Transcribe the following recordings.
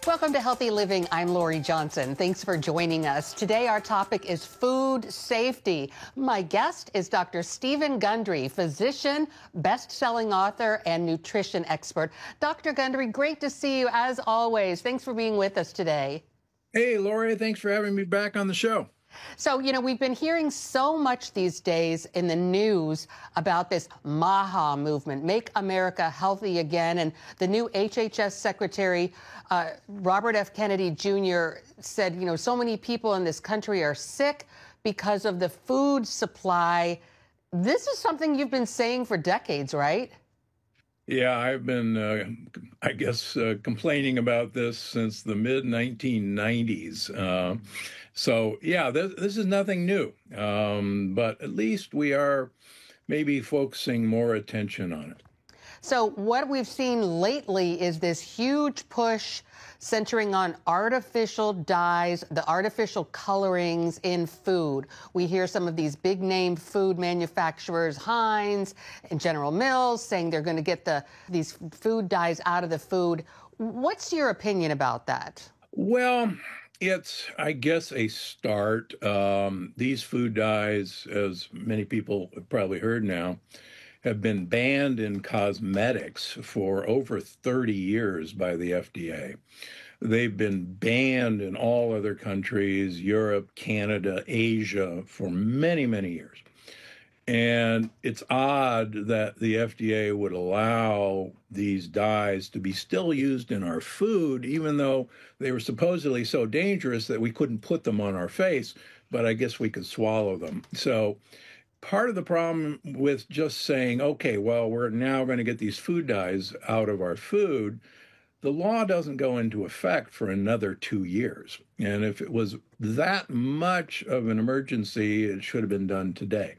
Welcome to Healthy Living. I'm Lori Johnson. Thanks for joining us. Today, our topic is food safety. My guest is Dr. Stephen Gundry, physician, best-selling author, and nutrition expert. Dr. Gundry, great to see you as always. Thanks for being with us today. Hey, Lori, thanks for having me back on the show. So, we've been hearing so much these days in the news about this MAHA movement, Make America Healthy Again. And the new HHS Secretary, Robert F. Kennedy Jr., said, so many people in this country are sick because of the food supply. This is something you've been saying for decades, right? Yeah, I've been, complaining about this since the mid-1990s. This is nothing new, but at least we are maybe focusing more attention on it. So what we've seen lately is this huge push centering on artificial dyes, the artificial colorings in food. We hear some of these big name food manufacturers, Heinz and General Mills, saying they're going to get these food dyes out of the food. What's your opinion about that? Well, it's, I guess, a start. These food dyes, as many people have probably heard now, have been banned in cosmetics for over 30 years by the FDA. They've been banned in all other countries, Europe, Canada, Asia, for many, many years. And it's odd that the FDA would allow these dyes to be still used in our food, even though they were supposedly so dangerous that we couldn't put them on our face, but I guess we could swallow them. So part of the problem with just saying, okay, well, we're now going to get these food dyes out of our food, the law doesn't go into effect for another 2 years. And if it was that much of an emergency, it should have been done today.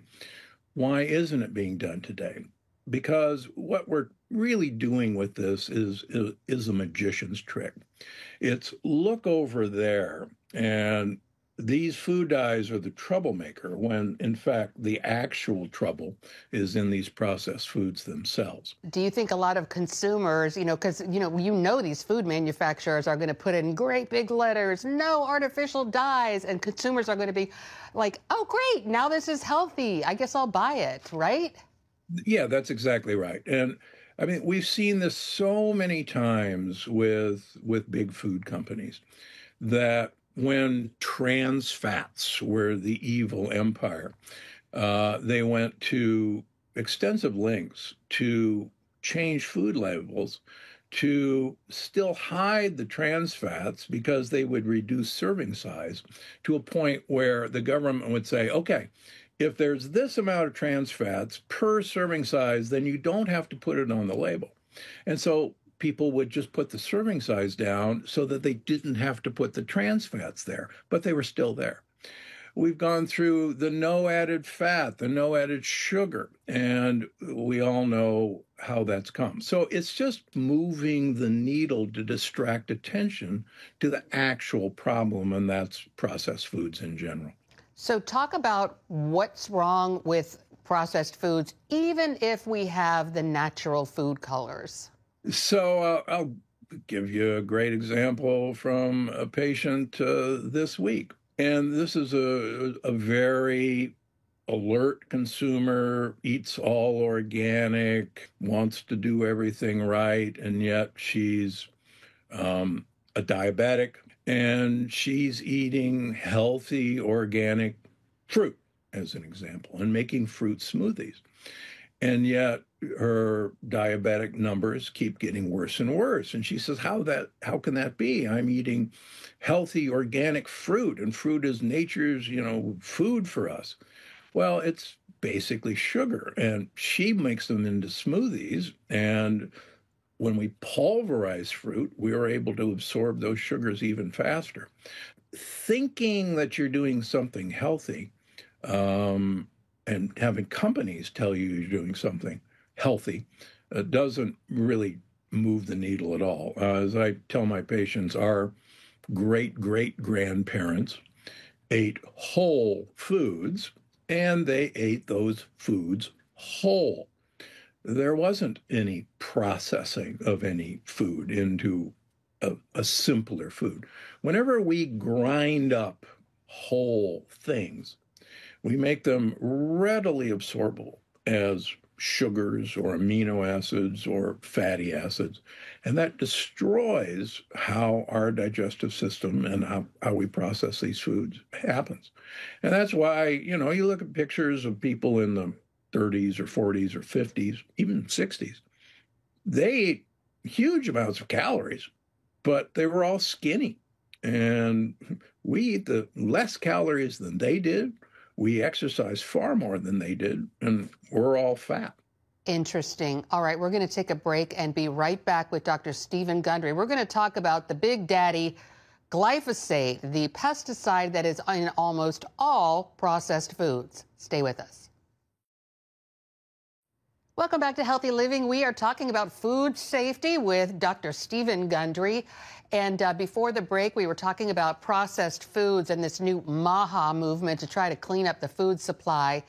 Why isn't it being done today? Because what we're really doing with this is a magician's trick. It's look over there, and these food dyes are the troublemaker, when in fact the actual trouble is in these processed foods themselves. Do you think a lot of consumers, because these food manufacturers are going to put in great big letters, no artificial dyes, and consumers are going to be like, oh, great, now this is healthy, I guess I'll buy it, right? Yeah, that's exactly right. And I mean, we've seen this so many times with big food companies that when trans fats were the evil empire, they went to extensive lengths to change food labels to still hide the trans fats because they would reduce serving size to a point where the government would say, okay, if there's this amount of trans fats per serving size, then you don't have to put it on the label. And so people would just put the serving size down so that they didn't have to put the trans fats there, but they were still there. We've gone through the no added fat, the no added sugar, and we all know how that's come. So it's just moving the needle to distract attention to the actual problem, and that's processed foods in general. So talk about what's wrong with processed foods, even if we have the natural food colors. So I'll give you a great example from a patient this week. And this is a very alert consumer, eats all organic, wants to do everything right, and yet she's a diabetic, and she's eating healthy organic fruit, as an example, and making fruit smoothies. And yet her diabetic numbers keep getting worse and worse. And she says, how can that be? I'm eating healthy organic fruit, and fruit is nature's, food for us. Well, it's basically sugar, and she makes them into smoothies. And when we pulverize fruit, we are able to absorb those sugars even faster. Thinking that you're doing something healthy, and having companies tell you you're doing something healthy doesn't really move the needle at all. As I tell my patients, our great-great-grandparents ate whole foods, and they ate those foods whole. There wasn't any processing of any food into a simpler food. Whenever we grind up whole things, we make them readily absorbable as sugars or amino acids or fatty acids. And that destroys how our digestive system and how we process these foods happens. And that's why, you know, you look at pictures of people in the 30s or 40s or 50s, even 60s, they ate huge amounts of calories, but they were all skinny. And we eat the less calories than they did. We exercise far more than they did, and we're all fat. Interesting. All right, we're going to take a break and be right back with Dr. Stephen Gundry. We're going to talk about the big daddy, glyphosate, the pesticide that is in almost all processed foods. Stay with us. Welcome back to Healthy Living. We are talking about food safety with Dr. Stephen Gundry. And before the break, we were talking about processed foods and this new MAHA movement to try to clean up the food supply.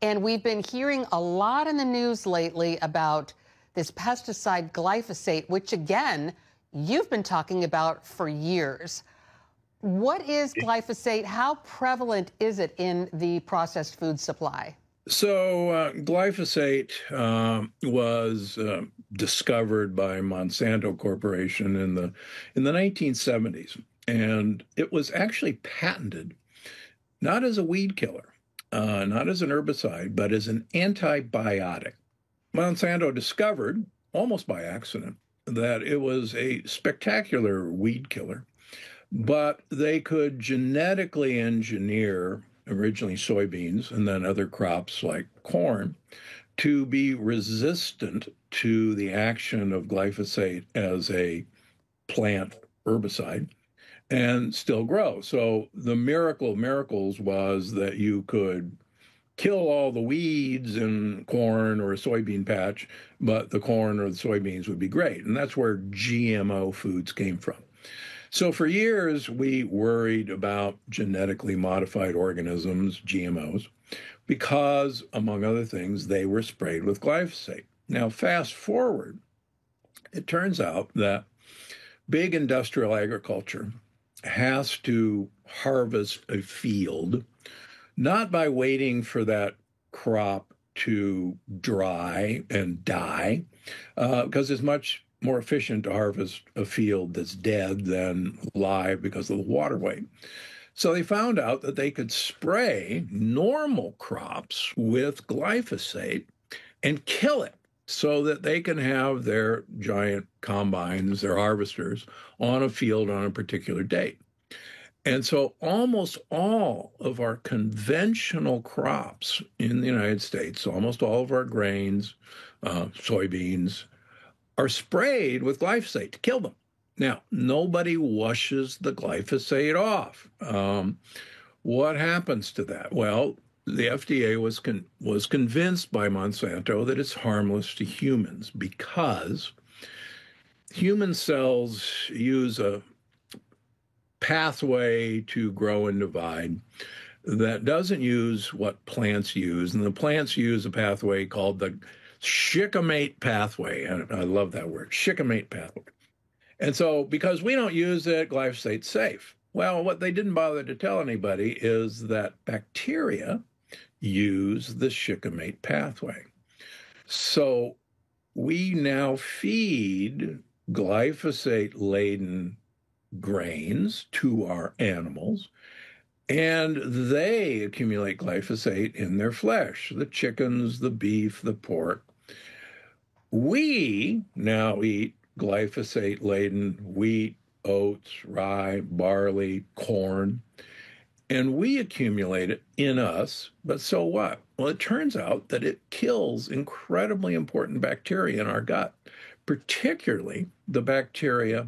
And we've been hearing a lot in the news lately about this pesticide glyphosate, which, again, you've been talking about for years. What is glyphosate? How prevalent is it in the processed food supply? So glyphosate was discovered by Monsanto Corporation in the 1970s, and it was actually patented not as a weed killer, not as an herbicide, but as an antibiotic. Monsanto discovered, almost by accident, that it was a spectacular weed killer, but they could genetically engineer originally soybeans and then other crops like corn to be resistant to the action of glyphosate as a plant herbicide and still grow. So the miracle of miracles was that you could kill all the weeds in corn or a soybean patch, but the corn or the soybeans would be great. And that's where GMO foods came from. So for years, we worried about genetically modified organisms, GMOs, because, among other things, they were sprayed with glyphosate. Now, fast forward, it turns out that big industrial agriculture has to harvest a field, not by waiting for that crop to dry and die, because it's much more efficient to harvest a field that's dead than live because of the water weight. So they found out that they could spray normal crops with glyphosate and kill it so that they can have their giant combines, their harvesters, on a field on a particular date. And so almost all of our conventional crops in the United States, almost all of our grains, soybeans, are sprayed with glyphosate to kill them. Now, nobody washes the glyphosate off. What happens to that? Well, the FDA was convinced by Monsanto that it's harmless to humans because human cells use a pathway to grow and divide that doesn't use what plants use. And the plants use a pathway called the shikimate pathway. And I love that word, shikimate pathway. And so because we don't use it, glyphosate's safe. Well, what they didn't bother to tell anybody is that bacteria use the shikimate pathway. So we now feed glyphosate-laden grains to our animals, and they accumulate glyphosate in their flesh, the chickens, the beef, the pork. We now eat glyphosate-laden wheat, oats, rye, barley, corn, and we accumulate it in us, but so what? Well, it turns out that it kills incredibly important bacteria in our gut, particularly the bacteria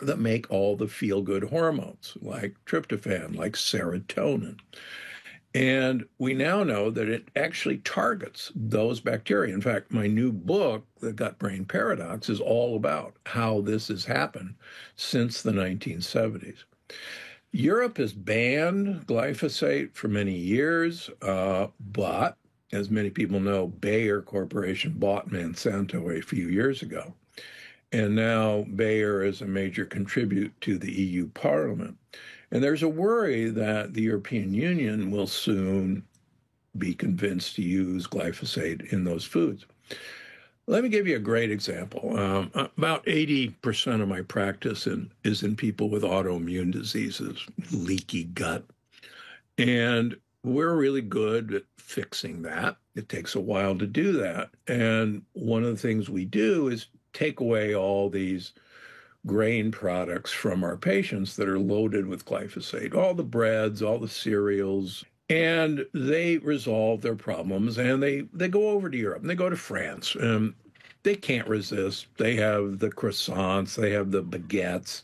that make all the feel-good hormones, like tryptophan, like serotonin. And we now know that it actually targets those bacteria. In fact, my new book, The Gut-Brain Paradox, is all about how this has happened since the 1970s. Europe has banned glyphosate for many years, but as many people know, Bayer Corporation bought Monsanto a few years ago. And now Bayer is a major contributor to the EU Parliament. And there's a worry that the European Union will soon be convinced to use glyphosate in those foods. Let me give you a great example. About 80% of my practice is in people with autoimmune diseases, leaky gut. And we're really good at fixing that. It takes a while to do that. And one of the things we do is take away all these grain products from our patients that are loaded with glyphosate, all the breads, all the cereals, and they resolve their problems and they go over to Europe and they go to France. And they can't resist. They have the croissants, they have the baguettes,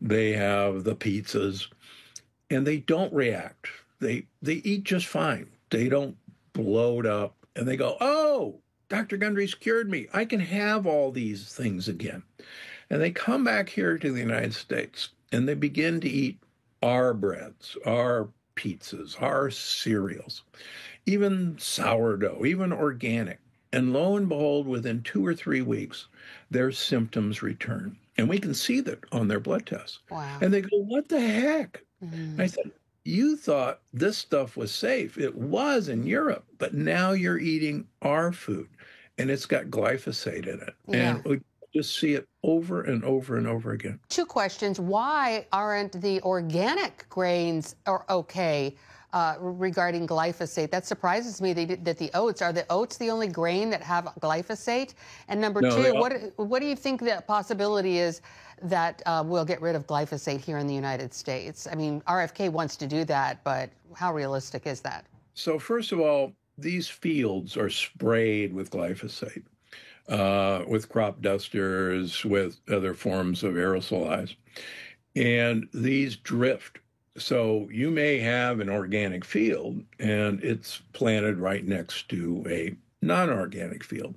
they have the pizzas, and they don't react. They eat just fine. They don't bloat up and they go, oh, Dr. Gundry's cured me. I can have all these things again. And they come back here to the United States and they begin to eat our breads, our pizzas, our cereals, even sourdough, even organic. And lo and behold, within 2 or 3 weeks, their symptoms return. And we can see that on their blood tests. Wow. And they go, what the heck? I said, you thought this stuff was safe. It was in Europe, but now you're eating our food and it's got glyphosate in it. Yeah. And we just see it over and over and over again. 2 questions. Why aren't the organic grains okay regarding glyphosate? That surprises me that the oats, are the oats the only grain that have glyphosate? And number No, 2, what do you think the possibility is that we'll get rid of glyphosate here in the United States? I mean, RFK wants to do that, but how realistic is that? So first of all, these fields are sprayed with glyphosate, with crop dusters, with other forms of aerosolize. And these drift. So you may have an organic field and it's planted right next to a non-organic field.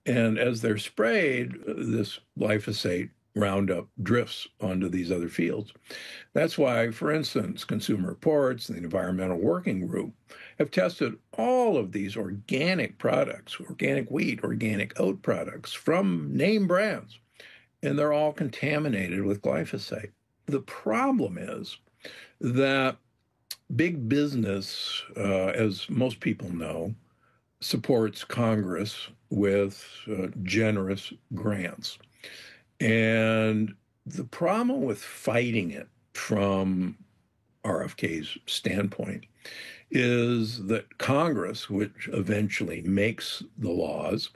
And as they're sprayed, this glyphosate Roundup drifts onto these other fields. That's why, for instance, Consumer Reports and the Environmental Working Group have tested all of these organic products, organic wheat, organic oat products from name brands, and they're all contaminated with glyphosate. The problem is that big business, as most people know, supports Congress with generous grants. And the problem with fighting it from RFK's standpoint is that Congress, which eventually makes the laws,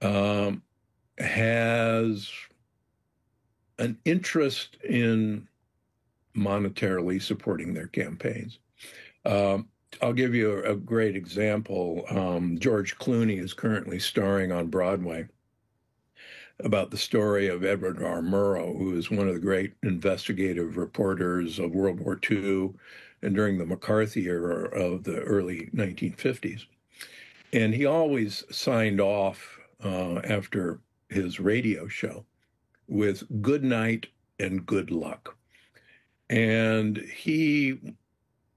has an interest in monetarily supporting their campaigns. I'll give you a great example. George Clooney is currently starring on Broadway about the story of Edward R. Murrow, who is one of the great investigative reporters of World War II and during the McCarthy era of the early 1950s. And he always signed off after his radio show with good night and good luck. And he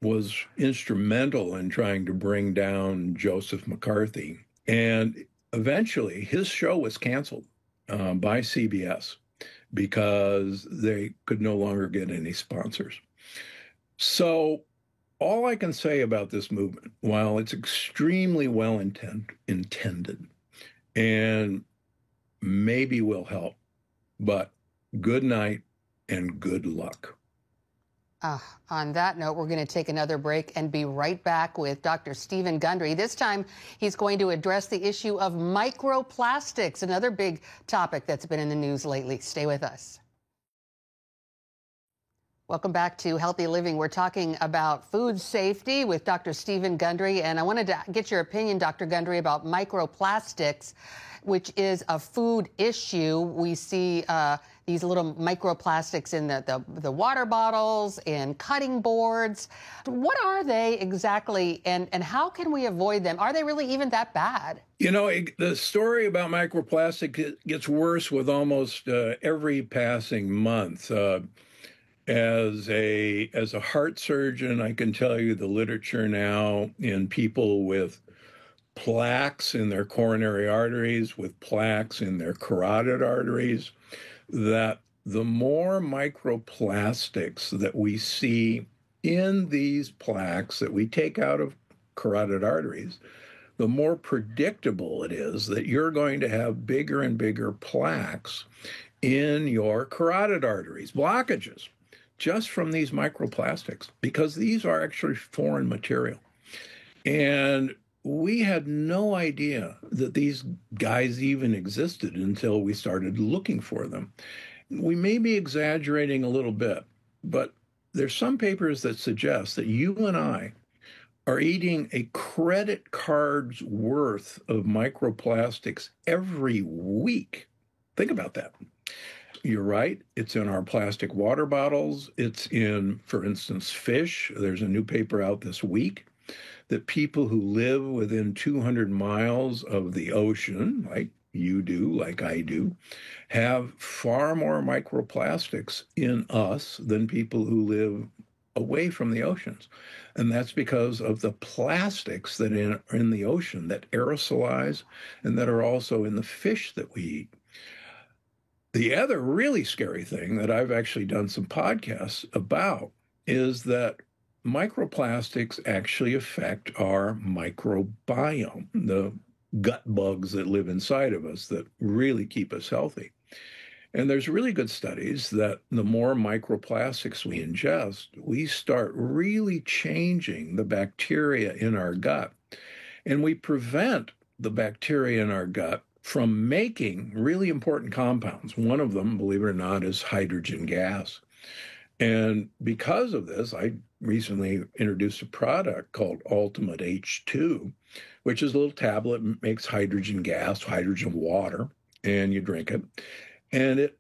was instrumental in trying to bring down Joseph McCarthy. And eventually his show was canceled by CBS because they could no longer get any sponsors. So all I can say about this movement, while it's extremely well intended and maybe will help, but good night and good luck. On that note, we're going to take another break and be right back with Dr. Stephen Gundry. This time, he's going to address the issue of microplastics, another big topic that's been in the news lately. Stay with us. Welcome back to Healthy Living. We're talking about food safety with Dr. Stephen Gundry, and I wanted to get your opinion, Dr. Gundry, about microplastics, which is a food issue. We see these little microplastics in the water bottles and cutting boards. What are they exactly, and how can we avoid them? Are they really even that bad? You know, the story about microplastic gets worse with almost every passing month. As a heart surgeon, I can tell you the literature now in people with plaques in their coronary arteries, with plaques in their carotid arteries, that the more microplastics that we see in these plaques that we take out of carotid arteries, the more predictable it is that you're going to have bigger and bigger plaques in your carotid arteries, blockages, just from these microplastics, because these are actually foreign material. And we had no idea that these guys even existed until we started looking for them. We may be exaggerating a little bit, but there's some papers that suggest that you and I are eating a credit card's worth of microplastics every week. Think about that. You're right. It's in our plastic water bottles. It's in, for instance, fish. There's a new paper out this week that people who live within 200 miles of the ocean, like you do, like I do, have far more microplastics in us than people who live away from the oceans. And that's because of the plastics that are in the ocean that aerosolize and that are also in the fish that we eat. The other really scary thing that I've actually done some podcasts about is that microplastics actually affect our microbiome, the gut bugs that live inside of us that really keep us healthy. And there's really good studies that the more microplastics we ingest, we start really changing the bacteria in our gut. And we prevent the bacteria in our gut from making really important compounds. One of them, believe it or not, is hydrogen gas. And because of this, I recently introduced a product called Ultimate H2, which is a little tablet that makes hydrogen gas, hydrogen water, and you drink it. And it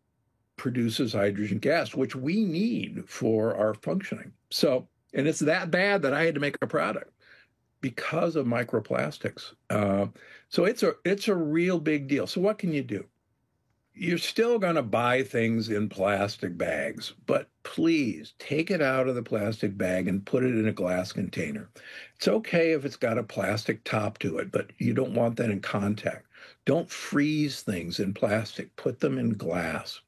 produces hydrogen gas, which we need for our functioning. So, and it's that bad that I had to make a product because of microplastics. So it's a real big deal. So what can you do? You're still going to buy things in plastic bags, but please take it out of the plastic bag and put it in a glass container. It's okay if it's got a plastic top to it, but you don't want that in contact. Don't freeze things in plastic. Put them in glass.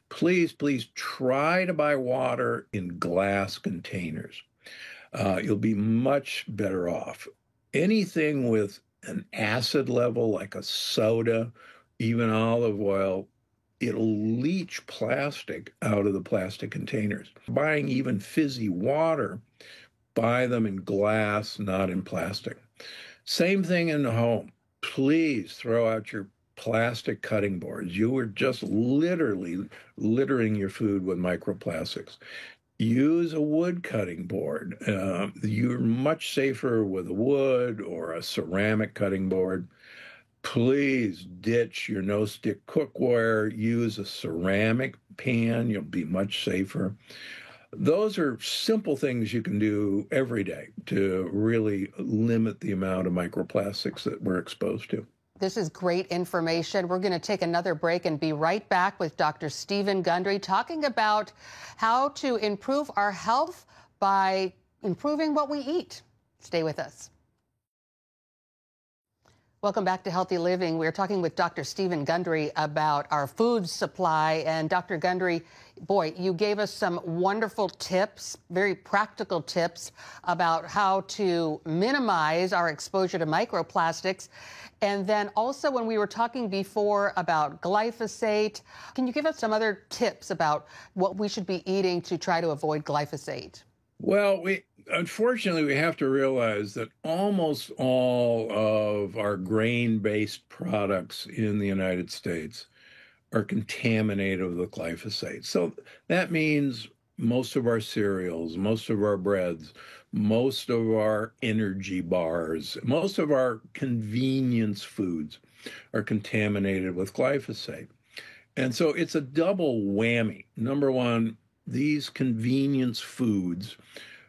Please, please try to buy water in glass containers. You'll be much better off. Anything with an acid level, like a soda, even olive oil, it'll leach plastic out of the plastic containers. Buying even fizzy water, buy them in glass, not in plastic. Same thing in the home. Please throw out your plastic cutting boards. You are just literally littering your food with microplastics. Use a wood cutting board. You're much safer with a wood or a ceramic cutting board. Please ditch your no-stick cookware. Use a ceramic pan. You'll be much safer. Those are simple things you can do every day to really limit the amount of microplastics that we're exposed to. This is great information. We're going to take another break and be right back with Dr. Stephen Gundry talking about how to improve our health by improving what we eat. Stay with us. Welcome back to Healthy Living. We're talking with Dr. Stephen Gundry about our food supply. And Dr. Gundry, boy, you gave us some wonderful tips, very practical tips about how to minimize our exposure to microplastics. And then also when we were talking before about glyphosate, can you give us some other tips about what we should be eating to try to avoid glyphosate? Well, unfortunately, we have to realize that almost all of our grain-based products in the United States are contaminated with glyphosate. So that means most of our cereals, most of our breads, most of our energy bars, most of our convenience foods are contaminated with glyphosate. And so it's a double whammy. Number one, these convenience foods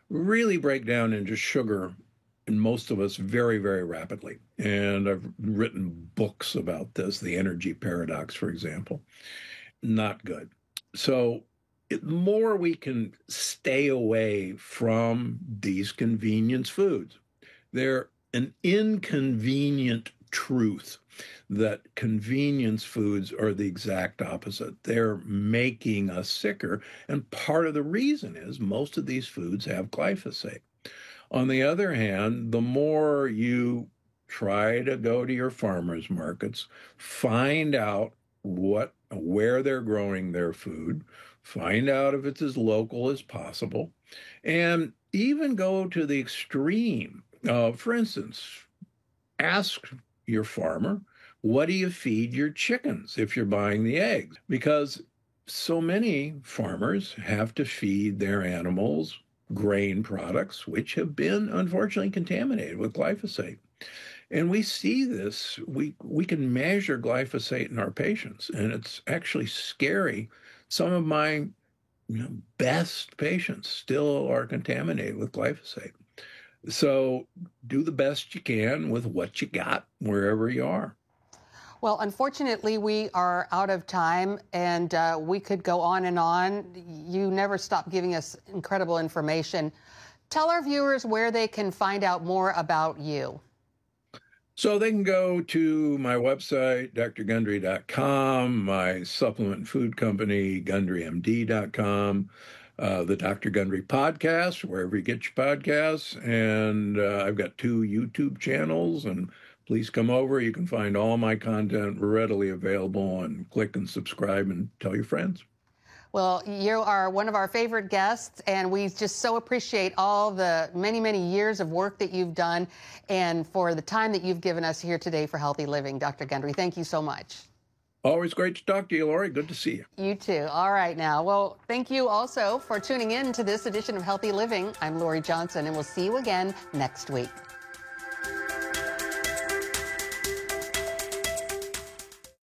really break down into sugar in most of us very, very rapidly. And I've written books about this, the energy paradox, for example. Not good. So the more we can stay away from these convenience foods, they're an inconvenient truth that convenience foods are the exact opposite. They're making us sicker. And part of the reason is most of these foods have glyphosate. On the other hand, the more you try to go to your farmers markets, find out where they're growing their food, find out if it's as local as possible, and even go to the extreme. For instance, ask your farmer, what do you feed your chickens if you're buying the eggs? Because so many farmers have to feed their animals grain products, which have been unfortunately contaminated with glyphosate. And we see this, we can measure glyphosate in our patients, and it's actually scary. Some of my best patients still are contaminated with glyphosate. So do the best you can with what you got wherever you are. Well, unfortunately, we are out of time, and we could go on and on. You never stop giving us incredible information. Tell our viewers where they can find out more about you. So they can go to my website, drgundry.com, my supplement food company, gundrymd.com, the Dr. Gundry podcast, wherever you get your podcasts. And I've got 2 YouTube channels, and please come over. You can find all my content readily available, and click and subscribe and tell your friends. Well, you are one of our favorite guests, and we just so appreciate all the many, many years of work that you've done and for the time that you've given us here today for Healthy Living. Dr. Gundry, thank you so much. Always great to talk to you, Lori. Good to see you. You too. All right now. Well, thank you also for tuning in to this edition of Healthy Living. I'm Lori Johnson, and we'll see you again next week.